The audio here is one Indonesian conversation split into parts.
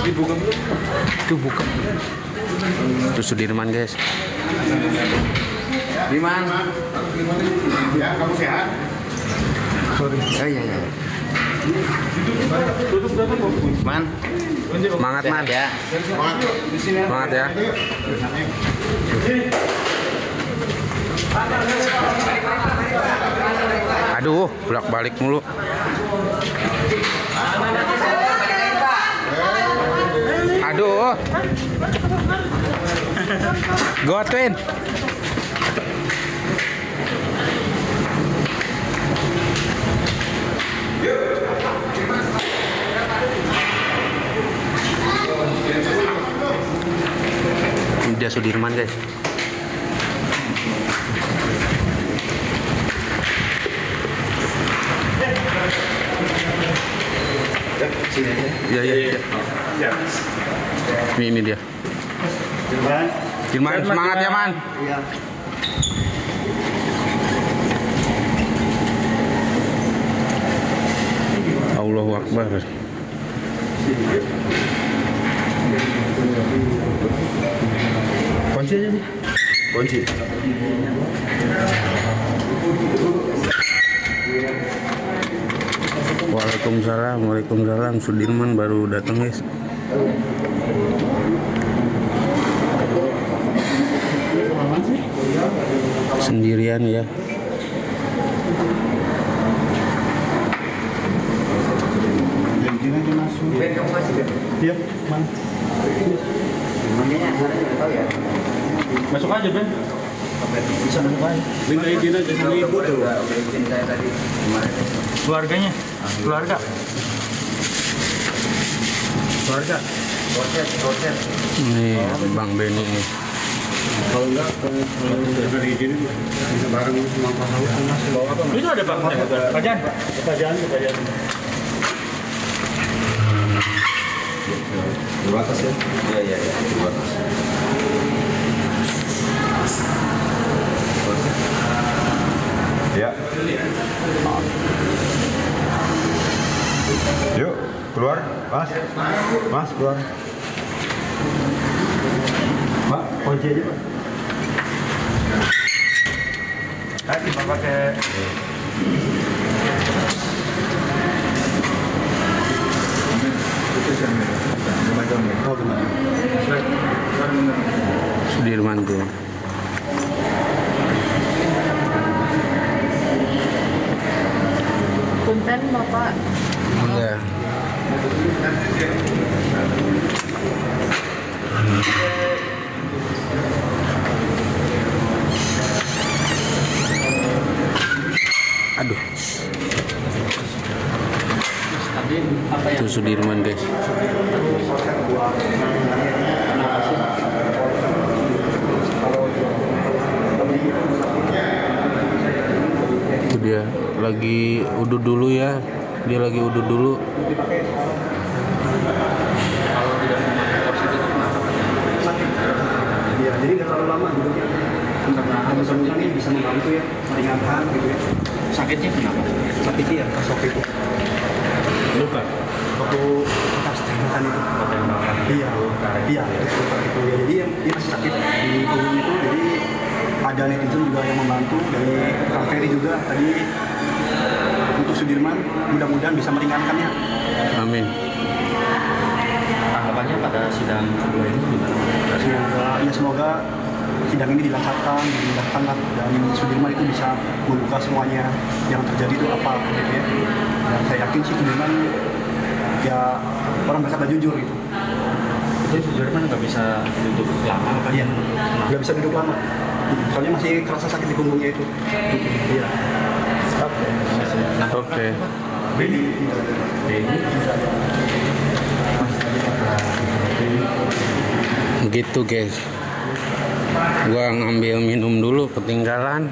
Dibuka belum? Itu buka. Itu Sudirman guys. Gimana? Ya, kamu sehat? Sorry. Iya. Man. Semangat man Ya. Semangat ya. Aduh, bolak-balik mulu. Aduh. Go Twin. Ini dia Sudirman guys. Sini aja. Iya. Ini dia. Firman, semangat ya man. Iya. Allahu Akbar. Kunci aja nih. Kunci. Waalaikumsalam. Sudirman baru datang guys. Sendirian ya. Iya, man. Masuk aja, Ben. Bisa masuk aja. Minta izin aja sama ibu tuh. Keluarganya? Keluarga. Korset. Nih Bang Benny nih. Kalau enggak, kalau izin bisa bareng sama Pak Haus sama Mas. Bawa apa? Itu ada Pak. Kepajaan. Di batas ya? Iya. Di batas. Ya. Yuk, keluar, Mas keluar. Pak, kunci aja, Pak. Tadi Pak pakai. Sudirman tuh. Punten Bapak. Iya. Aduh. Itu Sudirman guys. Itu dia lagi udut dulu ya. Dia lagi udut dulu. Iya, jadi nggak terlalu lama duduknya. Karena teman-teman ini bisa membantu ya, meringankan gitu ya. Sakitnya kenapa? Sakitnya ya pas waktu itu. Luka? Waktu bekas tembakan itu. Iya, itu luka itu ya. Jadi dia masih sakit di punggung itu. Jadi ada netizen juga yang membantu dari Kang Ferry juga tadi untuk Sudirman. Mudah-mudahan bisa meringankannya. Amin. Tanggapannya pada sidang kedua ini gimana? Semoga sidang ini dilancarkan, dimudahkan lah, dan Sudirman itu bisa membuka semuanya yang terjadi itu apa gitu ya. Dan saya yakin sih Sudirman ya orang berkata jujur gitu. Itu Sudirman nggak bisa duduk lama kan? Iya, nggak bisa duduk lama. Soalnya masih kerasa sakit di punggungnya itu. Iya. Oke. Gitu guys. Gua ngambil minum dulu ketinggalan.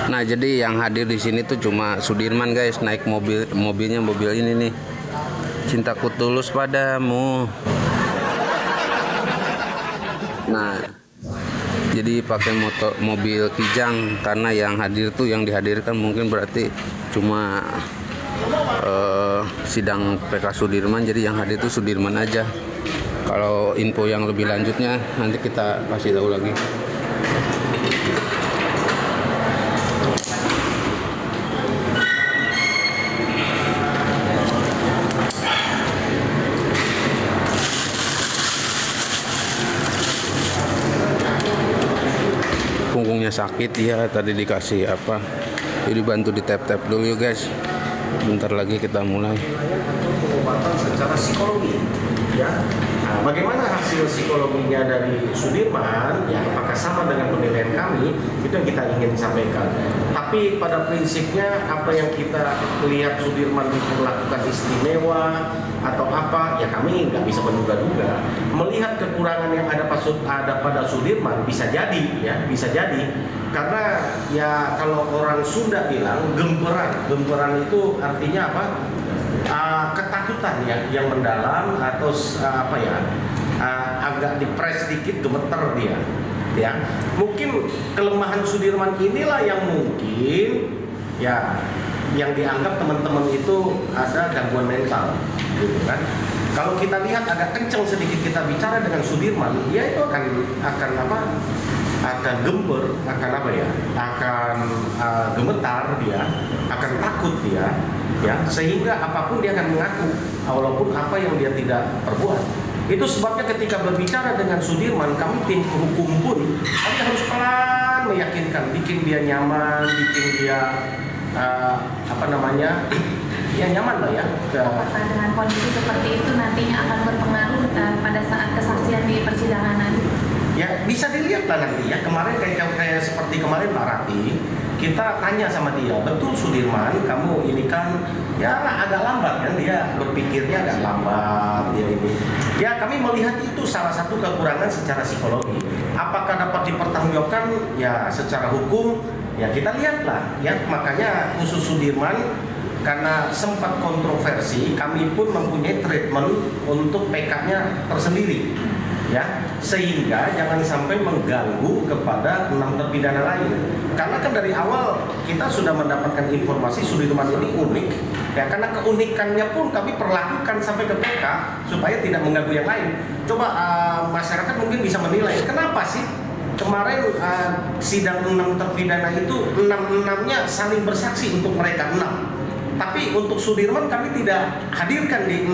Nah, jadi yang hadir di sini tuh cuma Sudirman guys, naik mobilnya mobil ini nih. Cintaku tulus padamu. Nah, Jadi pakai mobil Kijang karena yang hadir tuh yang dihadirkan mungkin berarti cuma sidang PK Sudirman, jadi yang hadir tuh Sudirman aja. Kalau info yang lebih lanjutnya nanti kita kasih tahu lagi. Punggungnya sakit ya, tadi dikasih apa, jadi bantu di tap dulu yuk guys, bentar lagi kita mulai. Pengobatan secara psikologi, ya. Nah, bagaimana hasil psikologinya dari Sudirman, ya apakah sama dengan penilaian kami, itu yang kita ingin sampaikan. Tapi pada prinsipnya apa yang kita lihat Sudirman diperlakukan istimewa atau apa, ya kami nggak bisa menduga-duga. Melihat kekurangan yang ada pada Sudirman bisa jadi, ya bisa jadi. Karena ya kalau orang Sunda bilang gemperan itu artinya apa? Ketakutan ya yang mendalam atau apa ya, agak dipres sedikit gemeter dia, ya mungkin kelemahan Sudirman inilah yang mungkin ya yang dianggap teman-teman itu ada gangguan mental, gitu kan. Kalau kita lihat agak kenceng sedikit kita bicara dengan Sudirman, dia itu akan apa? Akan gemper, akan apa ya? Akan gemetar dia, akan takut dia, ya sehingga apapun dia akan mengaku, walaupun apa yang dia tidak perbuat. Itu sebabnya ketika berbicara dengan Sudirman, kami tim hukum pun kami harus pelan meyakinkan, bikin dia nyaman, bikin dia apa namanya, ya nyaman lah ya. Apakah dengan kondisi seperti itu nantinya akan berpengaruh pada saat kesaksian di persidangan nanti? Ya bisa dilihat lah nanti ya. Kemarin kayak seperti kemarin Pak Rati, kita tanya sama dia, betul Sudirman kamu ini kan ya agak lambat kan, dia berpikirnya agak lambat dia ini. Ya kami melihat itu salah satu kekurangan secara psikologi. Apakah dapat dipertanggungjawabkan ya secara hukum? Ya kita lihatlah ya. Makanya khusus Sudirman karena sempat kontroversi, kami pun mempunyai treatment untuk PK-nya tersendiri. Ya, sehingga jangan sampai mengganggu kepada 6 terpidana lain. Karena kan dari awal kita sudah mendapatkan informasi Sudirman ini unik. Ya, karena keunikannya pun kami perlakukan sampai ke PK supaya tidak mengganggu yang lain. Coba masyarakat mungkin bisa menilai kenapa sih kemarin sidang 6 terpidana itu 6-6-nya saling bersaksi untuk mereka 6. Tapi untuk Sudirman kami tidak hadirkan di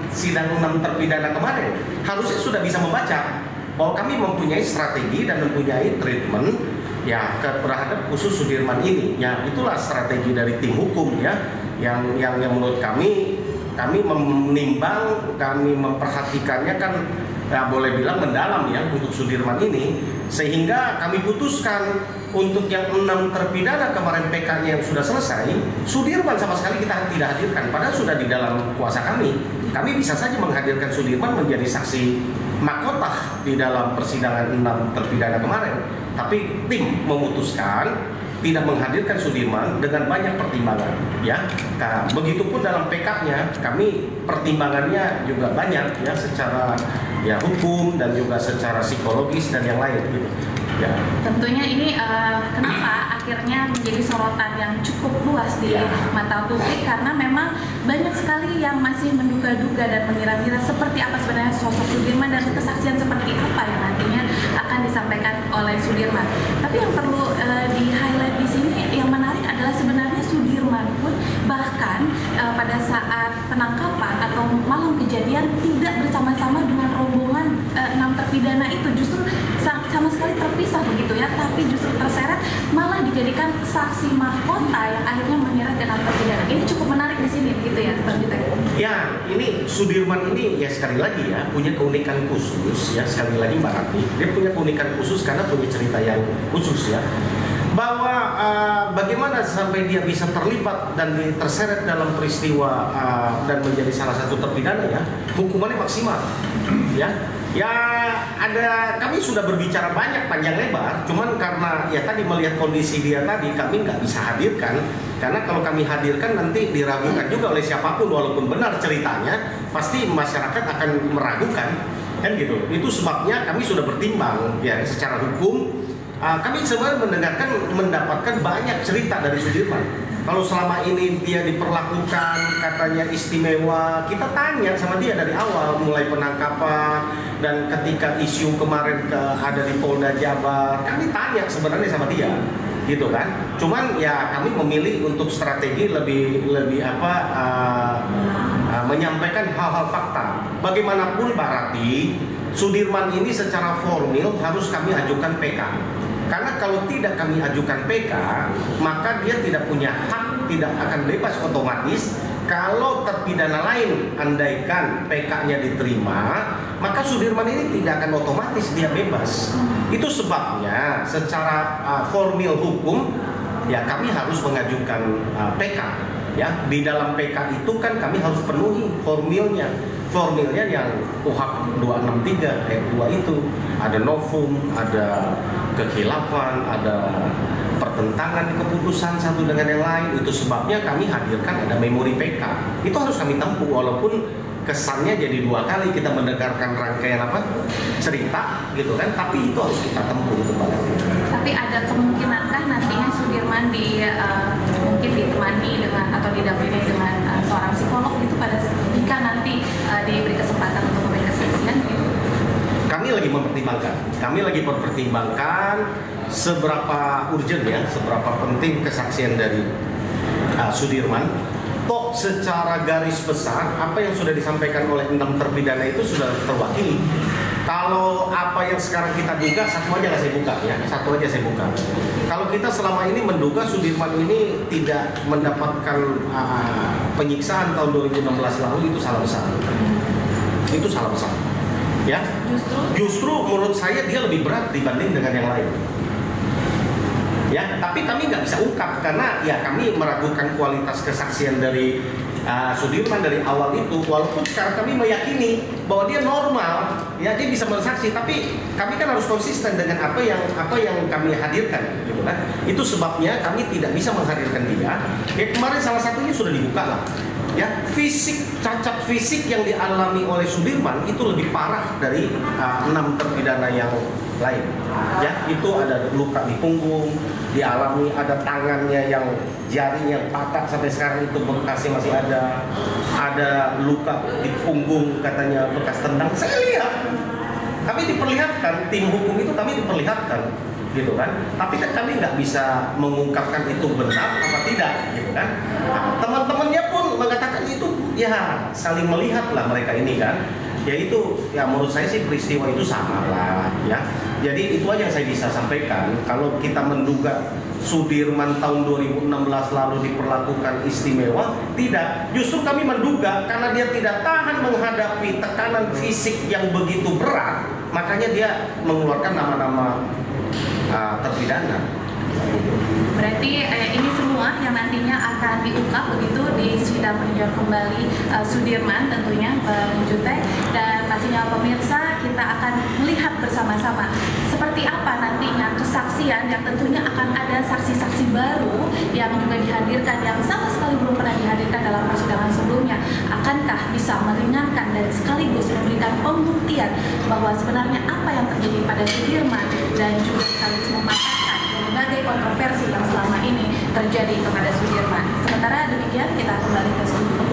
sidang 6 terpidana kemarin. Harusnya sudah bisa membaca bahwa kami mempunyai strategi dan mempunyai treatment ya terhadap khusus Sudirman ini. Ya itulah strategi dari tim hukum ya yang menurut kami menimbang, kami memperhatikannya kan ya boleh bilang mendalam ya untuk Sudirman ini, sehingga kami putuskan untuk yang 6 terpidana kemarin PK-nya yang sudah selesai, Sudirman sama sekali kita tidak hadirkan, padahal sudah di dalam kuasa kami. Kami bisa saja menghadirkan Sudirman menjadi saksi mahkota di dalam persidangan 6 terpidana kemarin, tapi tim memutuskan tidak menghadirkan Sudirman dengan banyak pertimbangan ya. Nah, begitupun dalam PK-nya kami pertimbangannya juga banyak ya, secara ya hukum dan juga secara psikologis dan yang lain gitu. Ya. Tentunya ini kenapa akhirnya menjadi sorotan yang cukup luas di mata publik, karena memang banyak sekali yang masih menduga-duga dan mengira-ngira seperti apa sebenarnya sosok Sudirman dan kesaksian seperti apa yang nantinya akan disampaikan oleh Sudirman. Tapi yang perlu di-highlight di sini yang menarik adalah sebenarnya Sudirman pun bahkan pada saat penangkapan atau malam kejadian tidak bersama-sama dengan rombongan 6 terpidana itu, justru sama sekali terpisah begitu ya, tapi justru terseret malah dijadikan saksi mahkota yang akhirnya menyeret dengan terpidana. Ini cukup menarik di sini gitu ya, Bang Jutek. Ya, ini Sudirman ini ya sekali lagi ya punya keunikan khusus ya, sekali lagi Mbak Rati, dia punya keunikan khusus karena punya cerita yang khusus ya. Bahwa bagaimana sampai dia bisa terlibat dan terseret dalam peristiwa dan menjadi salah satu terpidana ya, hukumannya maksimal ya. Ya ada, kami sudah berbicara banyak panjang lebar, cuman karena ya tadi melihat kondisi dia tadi kami nggak bisa hadirkan, karena kalau kami hadirkan nanti diragukan juga oleh siapapun, walaupun benar ceritanya pasti masyarakat akan meragukan kan gitu. Itu sebabnya kami sudah bertimbang ya secara hukum kami sebenarnya mendapatkan banyak cerita dari Sudirman. Kalau selama ini dia diperlakukan katanya istimewa, kita tanya sama dia dari awal, mulai penangkapan dan ketika isu kemarin ada di Polda Jabar, kami tanya sebenarnya sama dia, gitu kan. Cuman ya kami memilih untuk strategi lebih menyampaikan hal-hal fakta. Bagaimanapun Pak Rati, Sudirman ini secara formil harus kami ajukan PK. Karena kalau tidak kami ajukan PK, maka dia tidak punya hak, tidak akan bebas otomatis. Kalau terpidana lain, andaikan PK-nya diterima, maka Sudirman ini tidak akan otomatis dia bebas. Itu sebabnya secara formil hukum, ya kami harus mengajukan PK. Ya, di dalam PK itu kan kami harus penuhi formilnya. Formilnya yang KUHP 263 ayat 2 itu ada novum, ada kekhilafan, ada pertentangan keputusan satu dengan yang lain. Itu sebabnya kami hadirkan ada memori PK. Itu harus kami tempuh walaupun kesannya jadi dua kali kita mendengarkan rangkaian cerita gitu kan, tapi itu harus kita tempuh gitu Pak. Tapi ada kemungkinankah nantinya Sudirman mungkin ditemani dengan atau didampingi dengan seorang psikolog gitu jika nanti diberi kesempatan untuk memberi kesaksian gitu? Kami lagi mempertimbangkan seberapa urgent ya, seberapa penting kesaksian dari Sudirman. Toh secara garis besar apa yang sudah disampaikan oleh 6 terpidana itu sudah terwakili. Kalau apa yang sekarang kita duga, satu aja saya buka. Kalau kita selama ini menduga Sudirman ini tidak mendapatkan penyiksaan tahun 2016 lalu, itu salah besar. Ya, justru menurut saya dia lebih berat dibanding dengan yang lain. Ya, tapi kami nggak bisa ungkap karena ya kami meragukan kualitas kesaksian dari Sudirman dari awal itu, walaupun sekarang kami meyakini bahwa dia normal, ya dia bisa bersaksi, tapi kami kan harus konsisten dengan apa yang kami hadirkan, gitu kan? Itu sebabnya kami tidak bisa menghadirkan dia. Ya kemarin salah satunya sudah dibuka lah. Ya, cacat fisik yang dialami oleh Sudirman itu lebih parah dari 6 terpidana yang lain. Ya, itu ada luka di punggung, dialami ada tangannya yang jarinya patah sampai sekarang itu bekasnya masih ada luka di punggung katanya bekas tendang. Saya lihat, kami diperlihatkan, tim hukum itu kami diperlihatkan, gitu kan. Tapi kan kami nggak bisa mengungkapkan itu benar apa tidak, gitu kan. Nah, teman-temannya pun mengatakan itu ya saling melihat lah mereka ini kan. Ya itu ya menurut saya sih peristiwa itu sama lah ya. Jadi itu aja yang saya bisa sampaikan. Kalau kita menduga Sudirman tahun 2016 lalu diperlakukan istimewa, tidak. Justru kami menduga karena dia tidak tahan menghadapi tekanan fisik yang begitu berat, makanya dia mengeluarkan nama-nama terpidana. Berarti ini semua yang nantinya akan diungkap begitu di sidang peninjauan kembali Sudirman tentunya Bang Jutek, dan pastinya pemirsa kita akan melihat bersama-sama seperti apa nantinya kesaksian yang tentunya akan ada saksi-saksi baru yang juga dihadirkan yang sama sekali belum pernah dihadirkan dalam persidangan sebelumnya. Akankah bisa meringankan dan sekaligus memberikan pembuktian bahwa sebenarnya apa yang terjadi pada Sudirman dan juga sekaligus mematahkan berbagai kontroversi yang selama ini terjadi kepada Sudirman. Sementara demikian kita kembali ke studio.